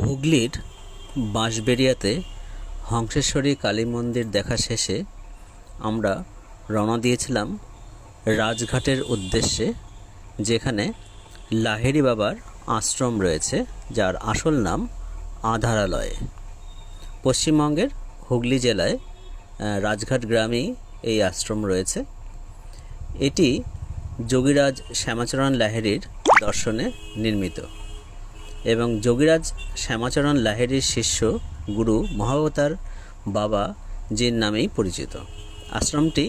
হুগলির বাঁশবেড়িয়াতে হংসেশ্বরী কালী মন্দির দেখা শেষে আমরা রওনা দিয়েছিলাম রাজঘাটের উদ্দেশ্যে, যেখানে লাহিড়ী বাবার আশ্রম রয়েছে, যার আসল নাম আধারালয়। পশ্চিমবঙ্গের হুগলি জেলায় রাজঘাট গ্রামেই এই আশ্রম রয়েছে। এটি যোগীরাজ শ্যামাচরণ লাহিড়ীর দর্শনে নির্মিত এবং যোগীরাজ শ্যামাচরণ লাহিড়ীর শিষ্য গুরু মহাবতার বাবা জির নামেই পরিচিত। আশ্রমটি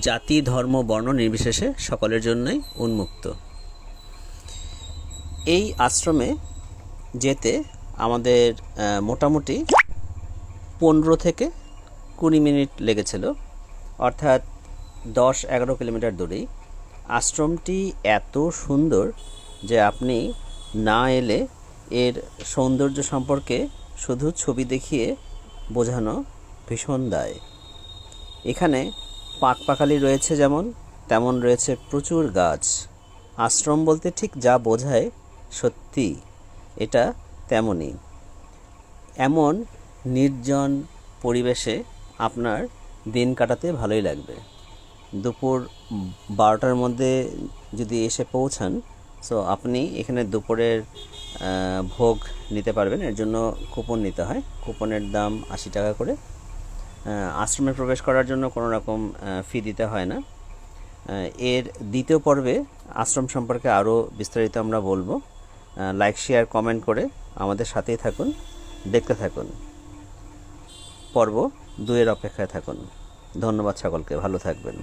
জাতি, ধর্ম, বর্ণ নির্বিশেষে সকলের জন্যই উন্মুক্ত। এই আশ্রমে যেতে আমাদের মোটামুটি 15 থেকে 20 মিনিট লেগেছিল, অর্থাৎ 10-11 কিলোমিটার দূরেই। আশ্রমটি এত সুন্দর যে আপনি না এলে এর সৌন্দর্য সম্পর্কে শুধু ছবি দেখিয়ে বোঝানো ভীষণ দায়। এখানে পাখপাখালি রয়েছে যেমন, তেমন রয়েছে প্রচুর গাছ। আশ্রম বলতে ঠিক যা বোঝায় সত্যি এটা তেমনই। এমন নির্জন পরিবেশে আপনার দিন কাটাতে ভালোই লাগবে। দুপুর 12টার মধ্যে যদি এসে পৌঁছান, সো আপনি এখানে দুপুরের ভোগ নিতে পারবেন। এর জন্য কুপন নিতে হয়। কুপনের দাম 80 টাকা করে। আশ্রমে প্রবেশ করার জন্য কোনো রকম ফি দিতে হয় না। এর দ্বিতীয় পর্বে আশ্রম সম্পর্কে আরও বিস্তারিত আমরা বলবো। লাইক, শেয়ার, কমেন্ট করে আমাদের সাথেই থাকুন, দেখতে থাকুন। পর্ব 2-এর অপেক্ষায় থাকুন। ধন্যবাদ সকলকে, ভালো থাকবেন।